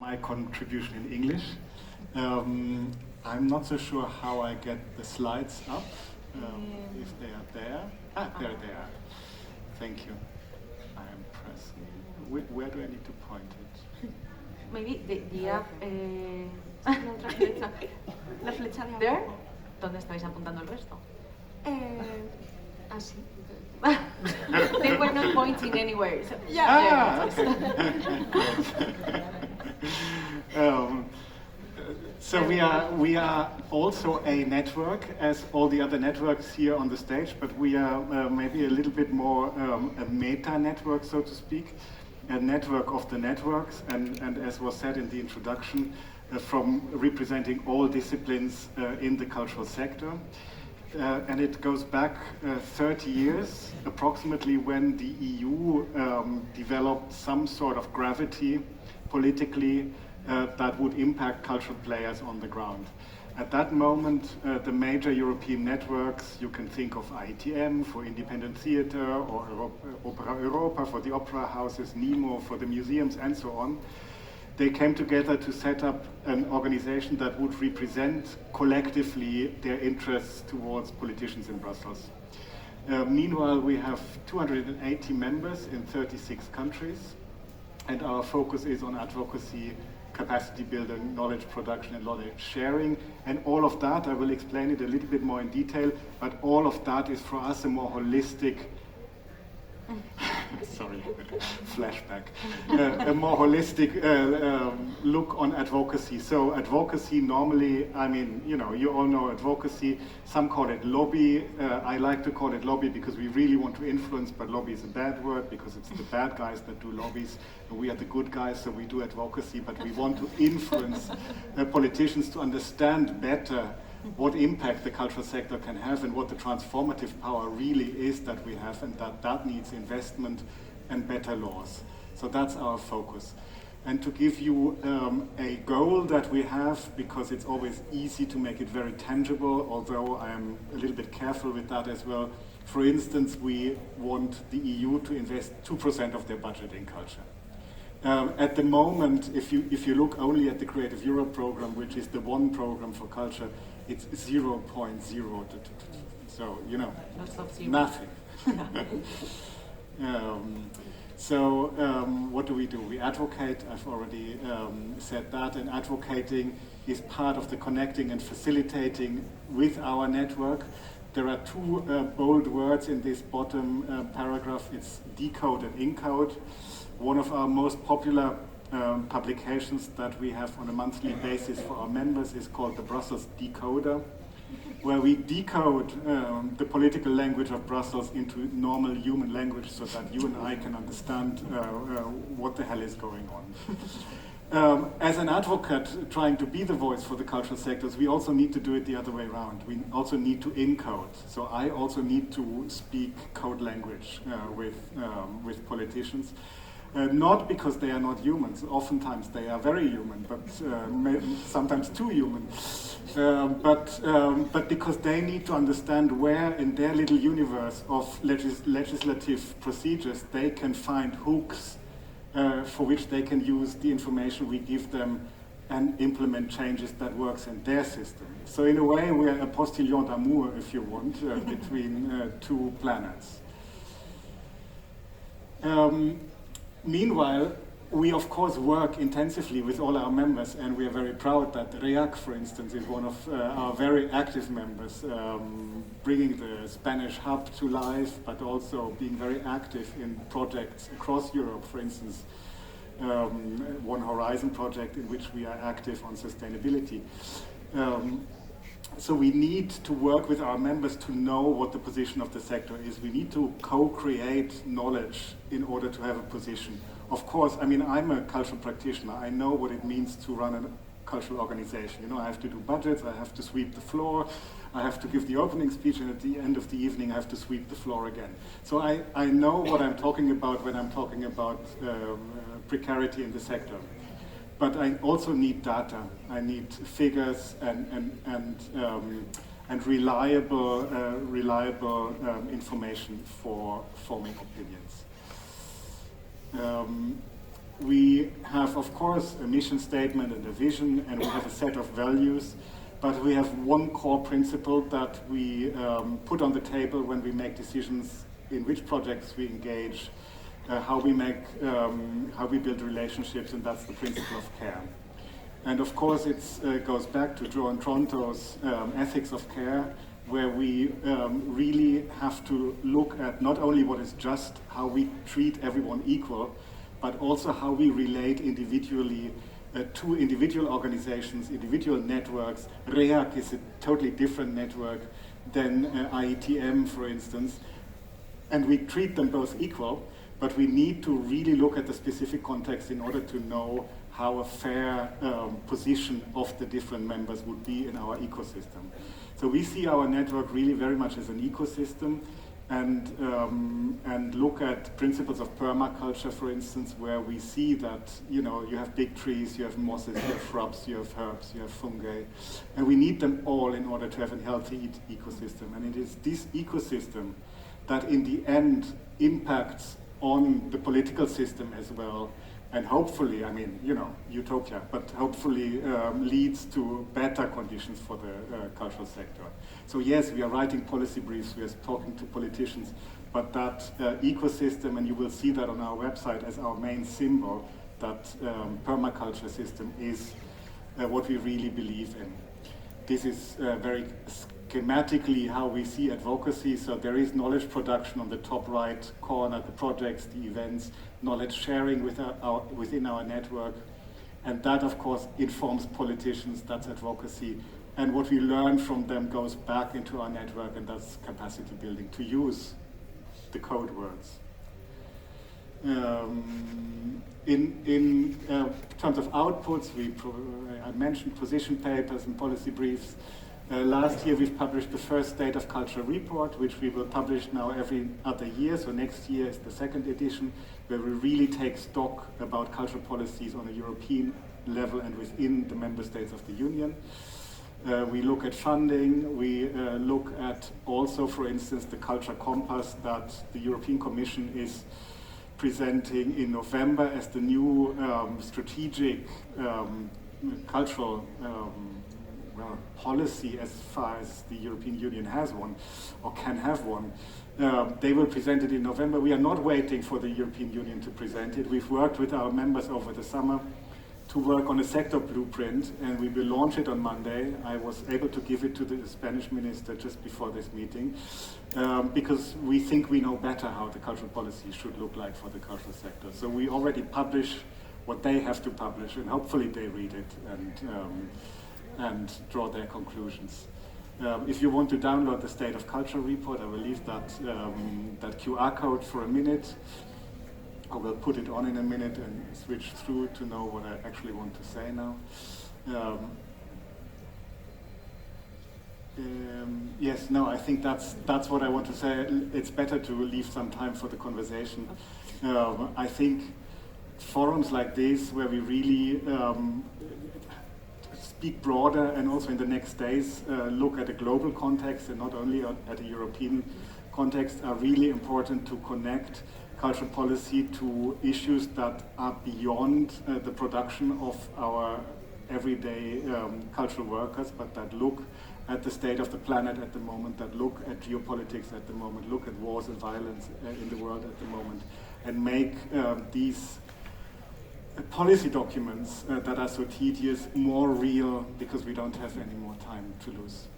my contribution in English. I'm not so sure how I get the slides up, if they are there. There they are. Thank you. I am pressing. Where do I need to point it? Maybe the up. La flecha de there. ¿Dónde estáis apuntando el resto? Así. They were not pointing anywhere. So, So we are also a network, as all the other networks here on the stage, but we are maybe a little bit more a meta network, so to speak, a network of the networks, and as was said in the introduction, from representing all disciplines in the cultural sector. And it goes back 30 years, approximately, when the EU developed some sort of gravity politically that would impact cultural players on the ground. At that moment, the major European networks, you can think of IETM for independent theater, or Opera Europa for the opera houses, NEMO for the museums, and so on. They came together to set up an organization that would represent collectively their interests towards politicians in Brussels. Meanwhile, we have 280 members in 36 countries, and our focus is on advocacy, capacity building, knowledge production, and knowledge sharing. And all of that, I will explain it a little bit more in detail, but all of that is for us a more holistic sorry, flashback. A more holistic look on advocacy. So advocacy normally, I mean, you all know advocacy. Some call it lobby. I like to call it lobby because we really want to influence, but lobby is a bad word because it's the bad guys that do lobbies. And we are the good guys, so we do advocacy, but we want to influence politicians to understand better what impact the cultural sector can have and what the transformative power really is that we have, and that needs investment and better laws. So that's our focus. And to give you a goal that we have, because it's always easy to make it very tangible, although I am a little bit careful with that as well. For instance, we want the EU to invest 2% of their budget in culture. At the moment, if you look only at the Creative Europe program, which is the one program for culture, it's 0.0. So, nothing. What do? We advocate. I've already said that, and advocating is part of the connecting and facilitating with our network. There are two bold words in this bottom paragraph. It's decode and encode. One of our most popular publications that we have on a monthly basis for our members is called the Brussels Decoder, where we decode the political language of Brussels into normal human language so that you and I can understand what the hell is going on. As an advocate trying to be the voice for the cultural sectors, we also need to do it the other way around. We also need to encode. So I also need to speak code language with politicians. Not because they are not humans. Oftentimes they are very human, but sometimes too human. But because they need to understand where in their little universe of legislative procedures they can find hooks for which they can use the information we give them and implement changes that works in their system. So in a way we are a postillon d'amour, if you want, between two planets. Meanwhile, we of course work intensively with all our members, and we are very proud that REAC, for instance, is one of our very active members, bringing the Spanish hub to life, but also being very active in projects across Europe. For instance, One Horizon project in which we are active on sustainability. So we need to work with our members to know what the position of the sector is. We need to co-create knowledge in order to have a position. Of course, I mean, I'm a cultural practitioner. I know what it means to run a cultural organization. I have to do budgets, I have to sweep the floor, I have to give the opening speech, and at the end of the evening I have to sweep the floor again. So I know what I'm talking about when I'm talking about precarity in the sector. But I also need data. I need figures and reliable information for forming opinions. we have, of course, a mission statement and a vision, and we have a set of values, but we have one core principle that we put on the table when we make decisions in which projects we engage, how we build relationships, and that's the principle of care. And of course, it goes back to John Tronto's ethics of care, where we really have to look at not only what is just, how we treat everyone equal, but also how we relate individually to individual organizations, individual networks. REAC is a totally different network than IETM, for instance, and we treat them both equal, but we need to really look at the specific context in order to know how a fair position of the different members would be in our ecosystem. So we see our network really very much as an ecosystem, and look at principles of permaculture, for instance, where we see that you have big trees, you have mosses, you have shrubs, you have herbs, you have fungi, and we need them all in order to have a healthy ecosystem. And it is this ecosystem that in the end impacts on the political system as well, and hopefully, utopia, but hopefully leads to better conditions for the cultural sector. So yes, we are writing policy briefs, we are talking to politicians, but that ecosystem, and you will see that on our website as our main symbol, that permaculture system is what we really believe in. This is very schematically how we see advocacy. So there is knowledge production on the top right corner, the projects, the events, knowledge sharing within our network. And that, of course, informs politicians, that's advocacy. And what we learn from them goes back into our network, and that's capacity building, to use the code words. In terms of outputs, I mentioned position papers and policy briefs. Last year we've published the first State of Culture report, which we will publish now every other year. So next year is the second edition, where we really take stock about cultural policies on a European level and within the member states of the Union. We look at funding, we look at also, for instance, the Culture Compass that the European Commission is presenting in November as the new strategic cultural policy, as far as the European Union has one or can have one. They will present it in November. We are not waiting for the European Union to present it. We've worked with our members over the summer to work on a sector blueprint, and we will launch it on Monday. I was able to give it to the Spanish minister just before this meeting, because we think we know better how the cultural policy should look like for the cultural sector. So we already publish what they have to publish, and hopefully they read it and draw their conclusions. If you want to download the State of Culture report, I will leave that QR code for a minute. I will put it on in a minute and switch through to know what I actually want to say now. Yes, no, I think that's what I want to say. It's better to leave some time for the conversation. I think forums like this, where we really speak broader, and also in the next days look at a global context and not only at a European context, are really important to connect cultural policy to issues that are beyond the production of our everyday cultural workers, but that look at the state of the planet at the moment, that look at geopolitics at the moment, look at wars and violence in the world at the moment, and make these policy documents that are so tedious more real, because we don't have any more time to lose.